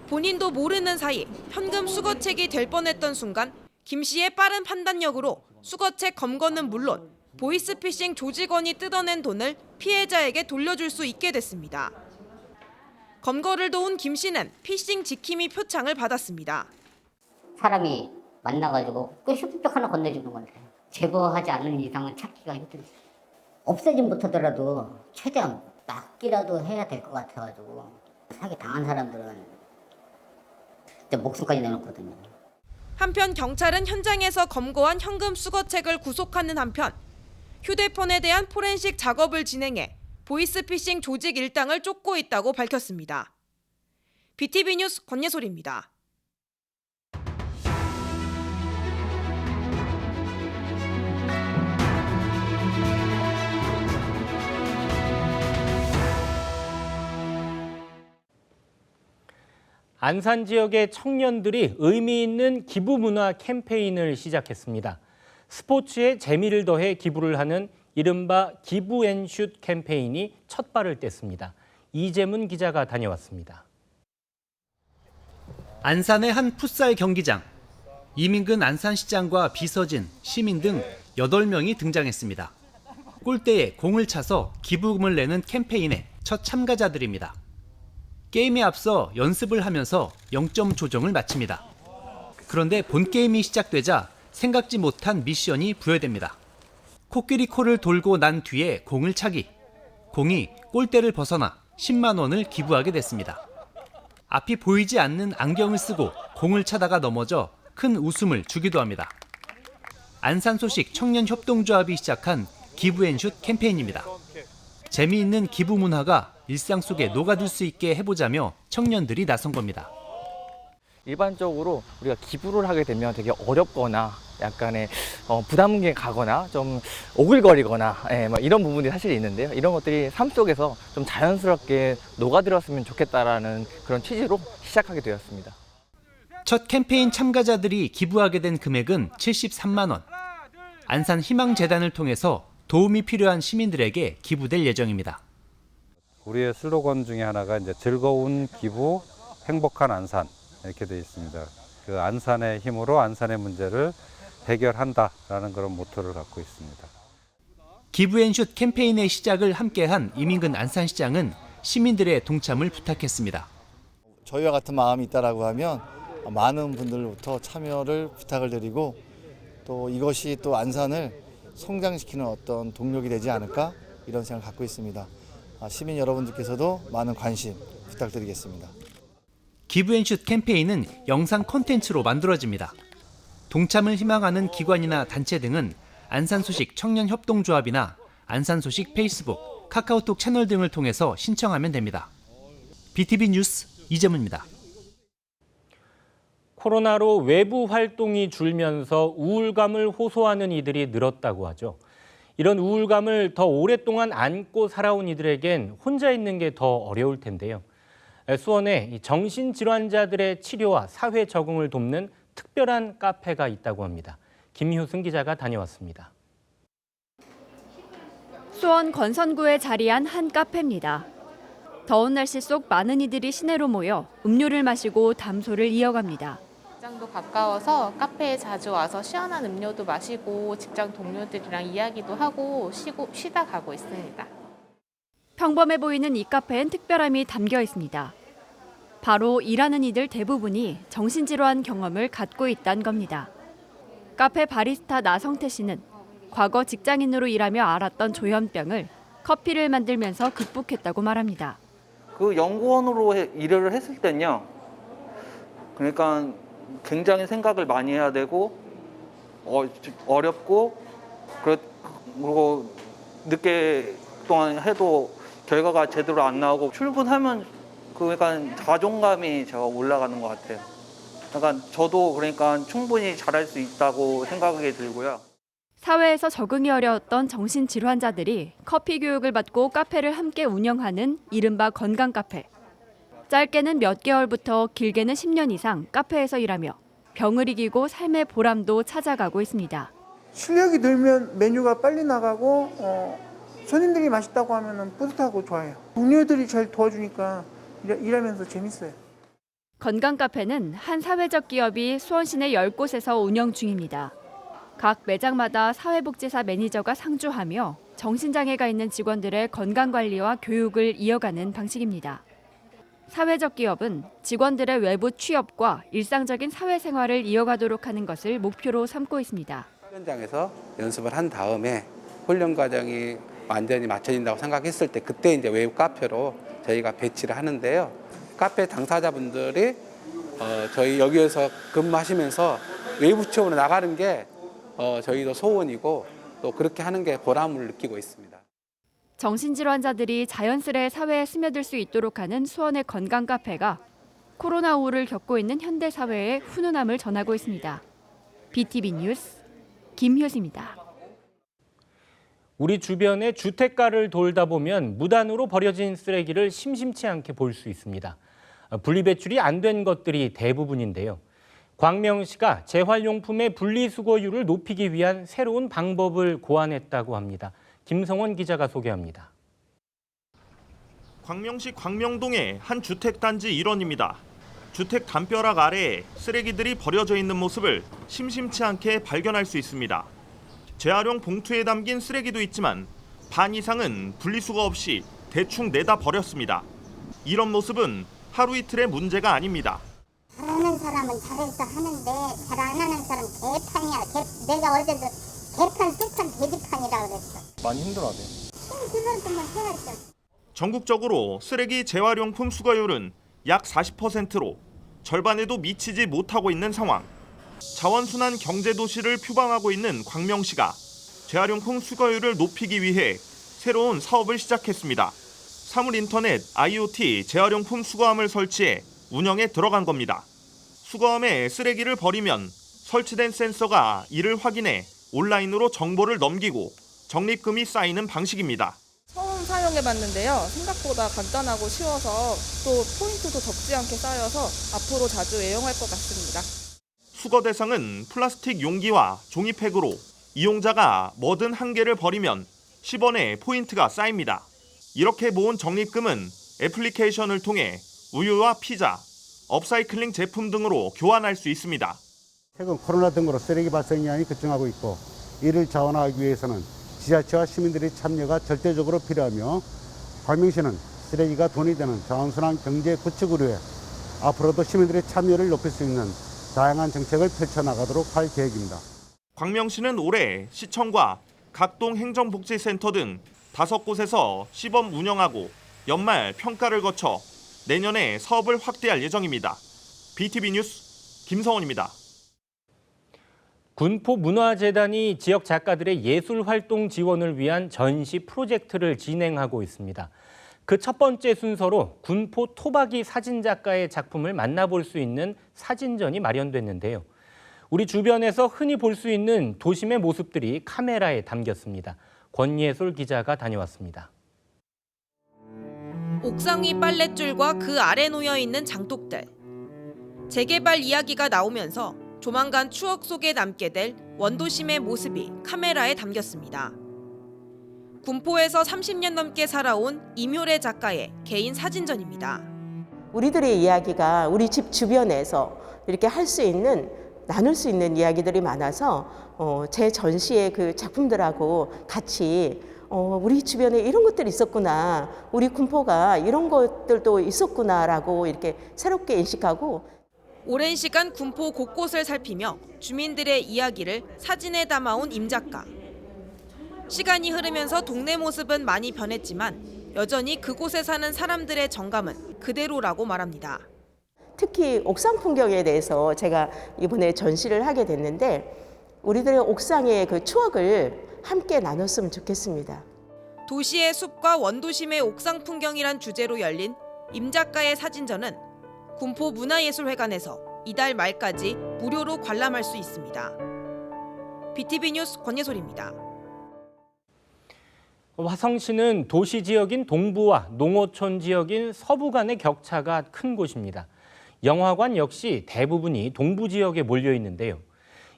본인도 모르는 사이 현금 수거책이 될 뻔했던 순간 김 씨의 빠른 판단력으로 수거책 검거는 물론 보이스피싱 조직원이 뜯어낸 돈을 피해자에게 돌려줄 수 있게 됐습니다. 검거를 도운 김 씨는 피싱 지킴이 표창을 받았습니다. 사람이 만나가지고 그 휴대폰 하나 건네주는 건데 제보하지 않는 이상은 찾기가 힘들어요. 없애진 못하더라도 최대한 막기라도 해야 될 것 같아가지고 사기 당한 사람들은 진짜 목숨까지 내놓거든요. 한편 경찰은 현장에서 검거한 현금 수거책을 구속하는 한편 휴대폰에 대한 포렌식 작업을 진행해 보이스피싱 조직 일당을 쫓고 있다고 밝혔습니다. BTV 뉴스 권예솔입니다. 안산 지역의 청년들이 의미 있는 기부 문화 캠페인을 시작했습니다. 스포츠에 재미를 더해 기부를 하는 이른바 기부앤슛 캠페인이 첫 발을 뗐습니다. 이재문 기자가 다녀왔습니다. 안산의 한 풋살 경기장. 이민근 안산시장과 비서진, 시민 등 8명이 등장했습니다. 골대에 공을 차서 기부금을 내는 캠페인의 첫 참가자들입니다. 게임에 앞서 연습을 하면서 0점 조정을 마칩니다. 그런데 본 게임이 시작되자 생각지 못한 미션이 부여됩니다. 코끼리 코를 돌고 난 뒤에 공을 차기. 공이 골대를 벗어나 10만 원을 기부하게 됐습니다. 앞이 보이지 않는 안경을 쓰고 공을 차다가 넘어져 큰 웃음을 주기도 합니다. 안산소식 청년협동조합이 시작한 기부앤슛 캠페인입니다. 재미있는 기부 문화가 일상 속에 녹아들 수 있게 해보자며 청년들이 나선 겁니다. 일반적으로 우리가 기부를 하게 되면 되게 어렵거나 약간의 부담이 가거나 좀 오글거리거나 이런 부분이 사실 있는데요. 이런 것들이 삶 속에서 좀 자연스럽게 녹아들었으면 좋겠다라는 그런 취지로 시작하게 되었습니다. 첫 캠페인 참가자들이 기부하게 된 금액은 73만 원. 안산 희망재단을 통해서 도움이 필요한 시민들에게 기부될 예정입니다. 우리의 슬로건 중에 하나가 이제 즐거운 기부, 행복한 안산 이렇게 되어 있습니다. 그 안산의 힘으로 안산의 문제를 해결한다라는 그런 모토를 갖고 있습니다. 기부앤슛 캠페인의 시작을 함께한 이민근 안산시장은 시민들의 동참을 부탁했습니다. 저희와 같은 마음이 있다라고 하면 많은 분들로부터 참여를 부탁을 드리고 또 이것이 또 안산을 성장시키는 어떤 동력이 되지 않을까 이런 생각을 갖고 있습니다. 시민 여러분들께서도 많은 관심 부탁드리겠습니다. 기부앤슛 캠페인은 영상 콘텐츠로 만들어집니다. 동참을 희망하는 기관이나 단체 등은 안산소식 청년협동조합이나 안산소식 페이스북, 카카오톡 채널 등을 통해서 신청하면 됩니다. BTV 뉴스 이재문입니다. 코로나로 외부 활동이 줄면서 우울감을 호소하는 이들이 늘었다고 하죠. 이런 우울감을 더 오랫동안 안고 살아온 이들에겐 혼자 있는 게 더 어려울 텐데요. 수원에 정신질환자들의 치료와 사회 적응을 돕는 특별한 카페가 있다고 합니다. 김효승 기자가 다녀왔습니다. 수원 건선구에 자리한 한 카페입니다. 더운 날씨 속 많은 이들이 시내로 모여 음료를 마시고 담소를 이어갑니다. 직장도 가까워서 카페에 자주 와서 시원한 음료도 마시고 직장 동료들이랑 이야기도 하고 쉬다 가고 있습니다. 평범해 보이는 이 카페엔 특별함이 담겨 있습니다. 바로 일하는 이들 대부분이 정신질환 경험을 갖고 있다는 겁니다. 카페 바리스타 나성태 씨는 과거 직장인으로 일하며 앓았던 조현병을 커피를 만들면서 극복했다고 말합니다. 그 연구원으로 일을 했을 때는요. 그러니까 굉장히 생각을 많이 해야 되고 어렵고 그리고 늦게 동안 해도 결과가 제대로 안 나오고 출근하면 그러니까 자존감이 제가 올라가는 것 같아요. 그러니까 저도 그러니까 충분히 잘할 수 있다고 생각이 들고요. 사회에서 적응이 어려웠던 정신질환자들이 커피 교육을 받고 카페를 함께 운영하는 이른바 건강 카페. 짧게는 몇 개월부터 길게는 10년 이상 카페에서 일하며 병을 이기고 삶의 보람도 찾아가고 있습니다. 실력이 늘면 메뉴가 빨리 나가고 손님들이 맛있다고 하면 뿌듯하고 좋아요. 동료들이 잘 도와주니까 일하면서 재밌어요. 건강 카페는 한 사회적 기업이 수원 시내 10곳에서 운영 중입니다. 각 매장마다 사회복지사 매니저가 상주하며 정신장애가 있는 직원들의 건강관리와 교육을 이어가는 방식입니다. 사회적 기업은 직원들의 외부 취업과 일상적인 사회생활을 이어가도록 하는 것을 목표로 삼고 있습니다. 현장에서 연습을 한 다음에 훈련 과정이 완전히 맞춰진다고 생각했을 때 그때 이제 외부 카페로 저희가 배치를 하는데요. 카페 당사자분들이 저희 여기에서 근무하시면서 외부 취업으로 나가는 게 저희도 소원이고 또 그렇게 하는 게 보람을 느끼고 있습니다. 정신질환자들이 자연스레 사회에 스며들 수 있도록 하는 수원의 건강 카페가 코로나 우울을 겪고 있는 현대 사회에 훈훈함을 전하고 있습니다. BTV 뉴스 김효수입니다. 우리 주변의 주택가를 돌다 보면 무단으로 버려진 쓰레기를 심심치 않게 볼 수 있습니다. 분리배출이 안 된 것들이 대부분인데요. 광명시가 재활용품의 분리수거율을 높이기 위한 새로운 방법을 고안했다고 합니다. 김성원 기자가 소개합니다. 광명시 광명동의 한 주택단지 일원입니다. 주택 담벼락 아래에 쓰레기들이 버려져 있는 모습을 심심치 않게 발견할 수 있습니다. 재활용 봉투에 담긴 쓰레기도 있지만 반 이상은 분리수거 없이 대충 내다 버렸습니다. 이런 모습은 하루 이틀의 문제가 아닙니다. 잘하는 사람은 잘해서 하는데 잘 안 하는 사람은 개판이야. 내가 어제도 개판, 뚝판, 돼지판이라고 그랬어. 많이 힘들어하네. 그만큼만 해야죠. 전국적으로 쓰레기 재활용품 수거율은 약 40%로 절반에도 미치지 못하고 있는 상황. 자원순환 경제도시를 표방하고 있는 광명시가 재활용품 수거율을 높이기 위해 새로운 사업을 시작했습니다. 사물인터넷 IoT 재활용품 수거함을 설치해 운영에 들어간 겁니다. 수거함에 쓰레기를 버리면 설치된 센서가 이를 확인해 온라인으로 정보를 넘기고 적립금이 쌓이는 방식입니다. 처음 사용해봤는데요. 생각보다 간단하고 쉬워서 또 포인트도 적지 않게 쌓여서 앞으로 자주 애용할 것 같습니다. 수거 대상은 플라스틱 용기와 종이팩으로 이용자가 뭐든 한 개를 버리면 10원의 포인트가 쌓입니다. 이렇게 모은 적립금은 애플리케이션을 통해 우유와 피자, 업사이클링 제품 등으로 교환할 수 있습니다. 최근 코로나 등으로 쓰레기 발생량이 급증하고 있고 이를 자원화하기 위해서는 지자체와 시민들의 참여가 절대적으로 필요하며 광명시는 쓰레기가 돈이 되는 자원순환 경제 구축을 위해 앞으로도 시민들의 참여를 높일 수 있는 다양한 정책을 펼쳐나가도록 할 계획입니다. 광명시는 올해 시청과 각동 행정복지센터 등 5곳에서 시범 운영하고 연말 평가를 거쳐 내년에 사업을 확대할 예정입니다. BTV 뉴스 김성원입니다. 군포문화재단이 지역 작가들의 예술활동 지원을 위한 전시 프로젝트를 진행하고 있습니다. 그 첫 번째 순서로 군포 토박이 사진작가의 작품을 만나볼 수 있는 사진전이 마련됐는데요. 우리 주변에서 흔히 볼 수 있는 도심의 모습들이 카메라에 담겼습니다. 권예솔 기자가 다녀왔습니다. 옥상 위 빨랫줄과 그 아래 놓여 있는 장독들. 재개발 이야기가 나오면서 조만간 추억 속에 남게 될 원도심의 모습이 카메라에 담겼습니다. 군포에서 30년 넘게 살아온 임효래 작가의 개인 사진전입니다. 우리들의 이야기가 우리 집 주변에서 이렇게 할 수 있는, 나눌 수 있는 이야기들이 많아서 제 전시의 그 작품들하고 같이 우리 주변에 이런 것들이 있었구나, 우리 군포가 이런 것들도 있었구나라고 이렇게 새롭게 인식하고, 오랜 시간 군포 곳곳을 살피며 주민들의 이야기를 사진에 담아온 임 작가. 시간이 흐르면서 동네 모습은 많이 변했지만 여전히 그곳에 사는 사람들의 정감은 그대로라고 말합니다. 특히 옥상 풍경에 대해서 제가 이번에 전시를 하게 됐는데 우리들의 옥상의 그 추억을 함께 나눴으면 좋겠습니다. 도시의 숲과 원도심의 옥상 풍경이란 주제로 열린 임 작가의 사진전은 군포 문화예술회관에서 이달 말까지 무료로 관람할 수 있습니다. BTV 뉴스 권예솔입니다. 화성시는 도시 지역인 동부와 농어촌 지역인 서부 간의 격차가 큰 곳입니다. 영화관 역시 대부분이 동부 지역에 몰려 있는데요.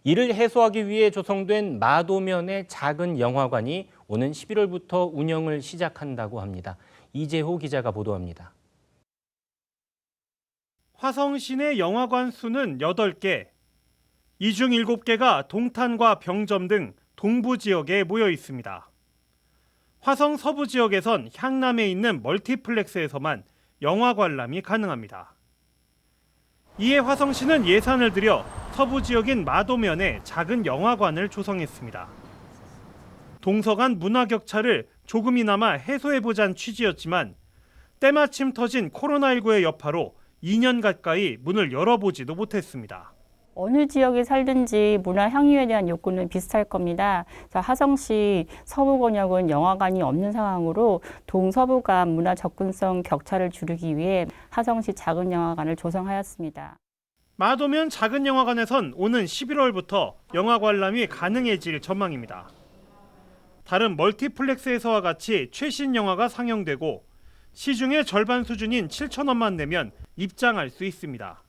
이를 해소하기 위해 조성된 마도면의 작은 영화관이 오는 11월부터 운영을 시작한다고 합니다. 이재호 기자가 보도합니다. 화성 시내 영화관 수는 8개, 이 중 7개가 동탄과 병점 등 동부 지역에 모여 있습니다. 화성 서부 지역에선 향남에 있는 멀티플렉스에서만 영화 관람이 가능합니다. 이에 화성시는 예산을 들여 서부 지역인 마도면에 작은 영화관을 조성했습니다. 동서 간 문화 격차를 조금이나마 해소해보자는 취지였지만 때마침 터진 코로나19의 여파로 2년 가까이 문을 열어보지도 못했습니다. 어느 지역에 살든지 문화 향유에 대한 욕구는 비슷할 겁니다. 화성시 서부권역은 영화관이 없는 상황으로 동서부 간 문화 접근성 격차를 줄이기 위해 화성시 작은 영화관을 조성하였습니다. 마도면 작은 영화관에선 오는 11월부터 영화 관람이 가능해질 전망입니다. 다른 멀티플렉스에서와 같이 최신 영화가 상영되고 시중의 절반 수준인 7,000원만 내면 입장할 수 있습니다.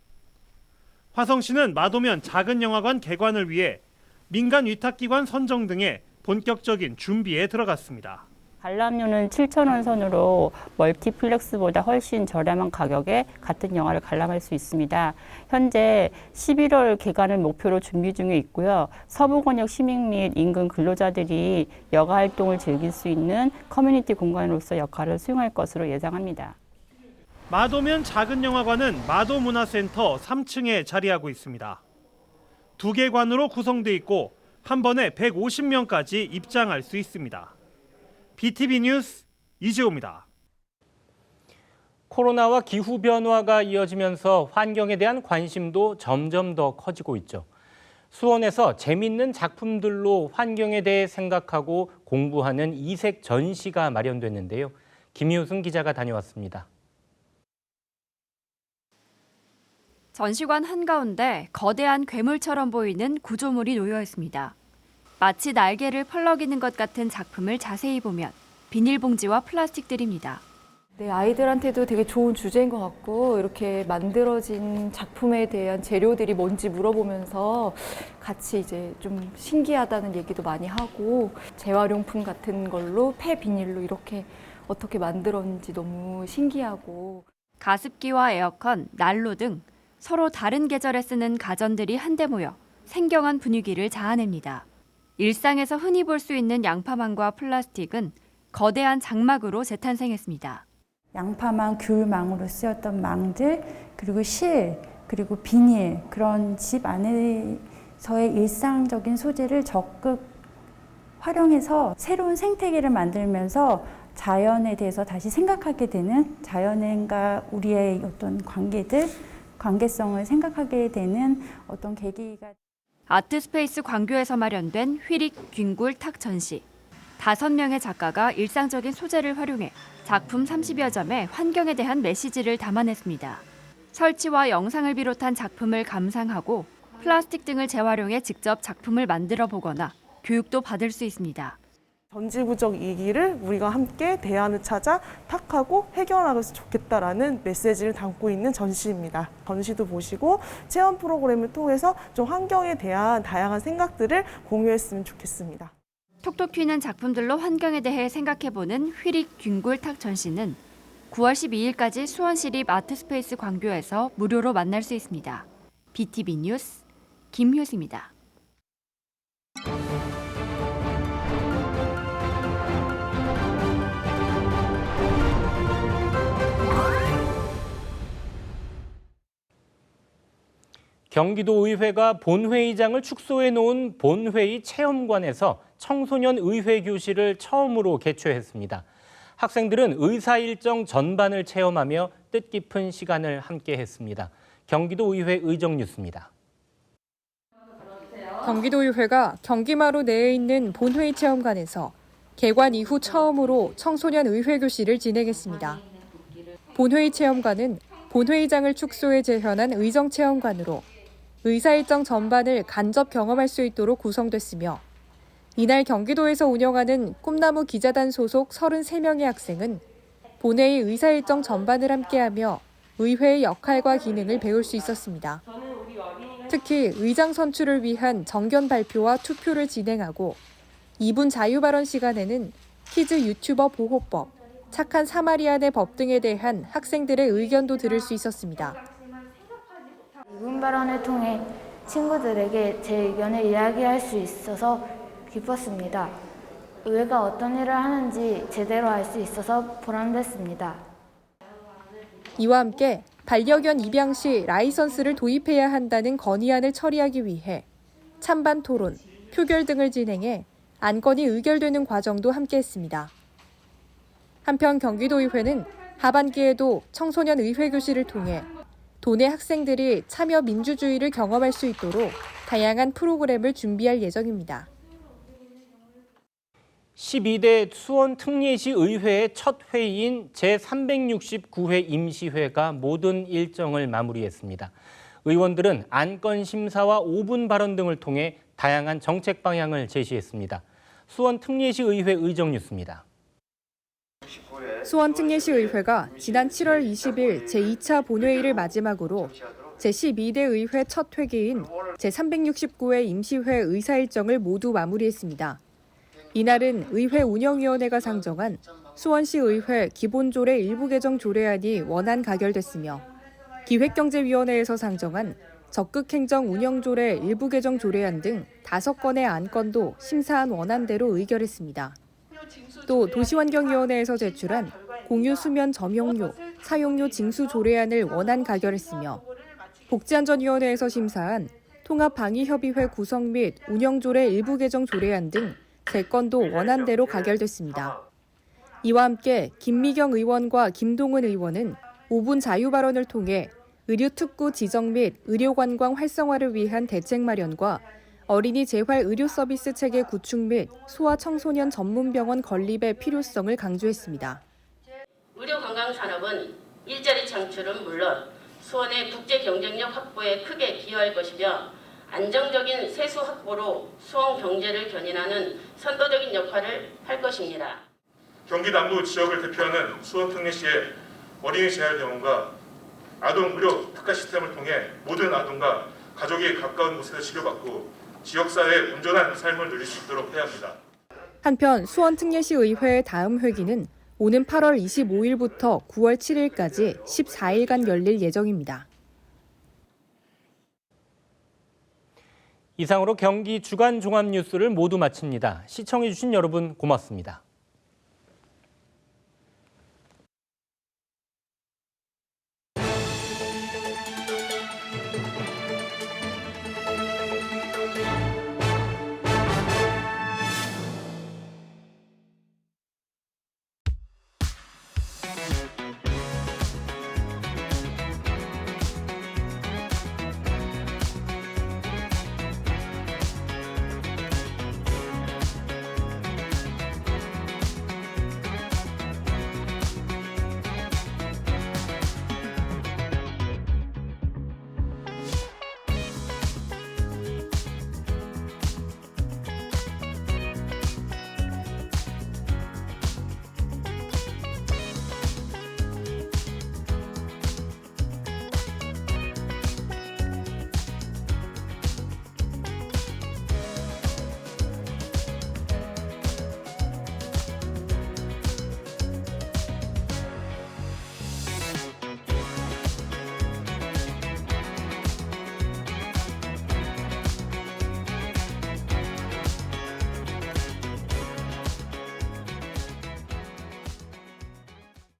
화성시는 마도면 작은 영화관 개관을 위해 민간 위탁기관 선정 등의 본격적인 준비에 들어갔습니다. 관람료는 7,000원 선으로 멀티플렉스보다 훨씬 저렴한 가격에 같은 영화를 관람할 수 있습니다. 현재 11월 개관을 목표로 준비 중에 있고요. 서부권역 시민 및 인근 근로자들이 여가 활동을 즐길 수 있는 커뮤니티 공간으로서 역할을 수행할 것으로 예상합니다. 마도면 작은 영화관은 마도문화센터 3층에 자리하고 있습니다. 2개 관으로 구성돼 있고 한 번에 150명까지 입장할 수 있습니다. BTV 뉴스 이재호입니다. 코로나와 기후 변화가 이어지면서 환경에 대한 관심도 점점 더 커지고 있죠. 수원에서 재밌는 작품들로 환경에 대해 생각하고 공부하는 이색 전시가 마련됐는데요. 김효승 기자가 다녀왔습니다. 전시관 한가운데 거대한 괴물처럼 보이는 구조물이 놓여 있습니다. 마치 날개를 펄럭이는 것 같은 작품을 자세히 보면 비닐봉지와 플라스틱들입니다. 네, 아이들한테도 되게 좋은 주제인 것 같고 이렇게 만들어진 작품에 대한 재료들이 뭔지 물어보면서 같이 이제 좀 신기하다는 얘기도 많이 하고 재활용품 같은 걸로 폐 비닐로 이렇게 어떻게 만들었는지 너무 신기하고 가습기와 에어컨, 난로 등 서로 다른 계절에 쓰는 가전들이 한데 모여 생경한 분위기를 자아냅니다. 일상에서 흔히 볼 수 있는 양파망과 플라스틱은 거대한 장막으로 재탄생했습니다. 양파망, 귤망으로 쓰였던 망들, 그리고 실, 그리고 비닐, 그런 집 안에서의 일상적인 소재를 적극 활용해서 새로운 생태계를 만들면서 자연에 대해서 다시 생각하게 되는, 자연과 우리의 어떤 관계성을 생각하게 되는 어떤 계기가. 아트스페이스 광교에서 마련된 휘릭 균굴 탁 전시. 5명의 작가가 일상적인 소재를 활용해 작품 30여 점에 환경에 대한 메시지를 담아냈습니다. 설치와 영상을 비롯한 작품을 감상하고 플라스틱 등을 재활용해 직접 작품을 만들어 보거나 교육도 받을 수 있습니다. 전지구적 위기를 우리가 함께 대안을 찾아 탁하고 해결하면서 좋겠다라는 메시지를 담고 있는 전시입니다. 전시도 보시고 체험 프로그램을 통해서 좀 환경에 대한 다양한 생각들을 공유했으면 좋겠습니다. 톡톡 튀는 작품들로 환경에 대해 생각해보는 휘릭 균굴 탁 전시는 9월 12일까지 수원시립 아트스페이스 광교에서 무료로 만날 수 있습니다. BTV 뉴스 김효수입니다. 경기도의회가 본회의장을 축소해 놓은 본회의 체험관에서 청소년 의회 교실을 처음으로 개최했습니다. 학생들은 의사 일정 전반을 체험하며 뜻깊은 시간을 함께했습니다. 경기도의회 의정 뉴스입니다. 경기도의회가 경기마루 내에 있는 본회의 체험관에서 개관 이후 처음으로 청소년 의회 교실을 진행했습니다. 본회의 체험관은 본회의장을 축소해 재현한 의정 체험관으로 의사 일정 전반을 간접 경험할 수 있도록 구성됐으며 이날 경기도에서 운영하는 꿈나무 기자단 소속 33명의 학생은 본회의 의사 일정 전반을 함께하며 의회의 역할과 기능을 배울 수 있었습니다. 특히 의장 선출을 위한 정견 발표와 투표를 진행하고 2분 자유 발언 시간에는 키즈 유튜버 보호법, 착한 사마리안의 법 등에 대한 학생들의 의견도 들을 수 있었습니다. 2분 발언을 통해 친구들에게 제 의견을 이야기할 수 있어서 기뻤습니다. 의회가 어떤 일을 하는지 제대로 알 수 있어서 보람됐습니다. 이와 함께 반려견 입양 시 라이선스를 도입해야 한다는 건의안을 처리하기 위해 찬반 토론, 표결 등을 진행해 안건이 의결되는 과정도 함께했습니다. 한편 경기도의회는 하반기에도 청소년 의회 교실을 통해 도내 학생들이 참여 민주주의를 경험할 수 있도록 다양한 프로그램을 준비할 예정입니다. 12대 수원 특례시 의회의 첫 회의인 제369회 임시회가 모든 일정을 마무리했습니다. 의원들은 안건 심사와 5분 발언 등을 통해 다양한 정책 방향을 제시했습니다. 수원 특례시 의회 의정 뉴스입니다. 수원특례시의회가 지난 7월 20일 제2차 본회의를 마지막으로 제12대 의회 첫 회기인 제369회 임시회 의사 일정을 모두 마무리했습니다. 이날은 의회 운영위원회가 상정한 수원시의회 기본조례 일부 개정 조례안이 원안 가결됐으며 기획경제위원회에서 상정한 적극행정 운영조례 일부 개정 조례안 등 5건의 안건도 심사한 원안대로 의결했습니다. 또 도시환경위원회에서 제출한 공유수면 점용료, 사용료 징수 조례안을 원안 가결했으며 복지안전위원회에서 심사한 통합방위협의회 구성 및 운영조례 일부 개정 조례안 등 3건도 원안대로 가결됐습니다. 이와 함께 김미경 의원과 김동은 의원은 5분 자유 발언을 통해 의료특구 지정 및 의료관광 활성화를 위한 대책 마련과 어린이 재활 의료 서비스 체계 구축 및 소아청소년 전문병원 건립의 필요성을 강조했습니다. 의료관광산업은 일자리 창출은 물론 수원의 국제 경쟁력 확보에 크게 기여할 것이며 안정적인 세수 확보로 수원 경제를 견인하는 선도적인 역할을 할 것입니다. 경기 남부 지역을 대표하는 수원특례시의 어린이 재활병원과 아동 의료 특화 시스템을 통해 모든 아동과 가족이 가까운 곳에서 치료받고 지역사회의 온전한 삶을 누릴 수 있도록 해야 합니다. 한편 수원특례시의회의 다음 회기는 오는 8월 25일부터 9월 7일까지 14일간 열릴 예정입니다. 이상으로 경기 주간 종합 뉴스를 모두 마칩니다. 시청해주신 여러분 고맙습니다.